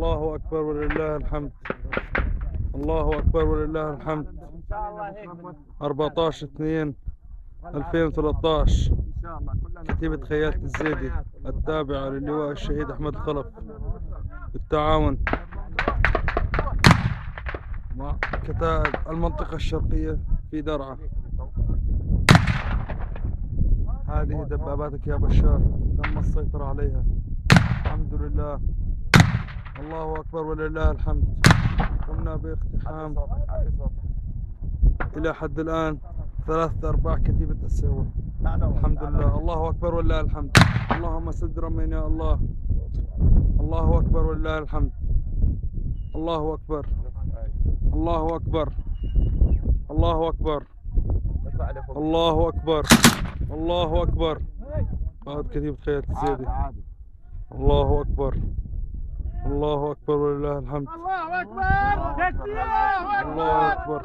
الله أكبر ولله الحمد. الله أكبر ولله الحمد. 14/2/2013 كتيبة خيالة الزيدي التابعة للواء الشهيد أحمد الخلف بالتعاون مع كتائب المنطقة الشرقية في درعا. هذه دباباتك يا بشار، تم السيطرة عليها الحمد لله. الله أكبر ولله الحمد. قمنا باقتحام إلى حد الآن 3/4 كتيبة السوا الحمد لله. الله أكبر ولله الحمد. اللهم سد رمينا يا الله. الله أكبر ولله الحمد. الله أكبر. الله أكبر. الله أكبر. الله أكبر. الله أكبر. قائد كتيبة خيالة الزيدي. الله أكبر. الله أكبر ولله الحمد. الله أكبر. الله أكبر.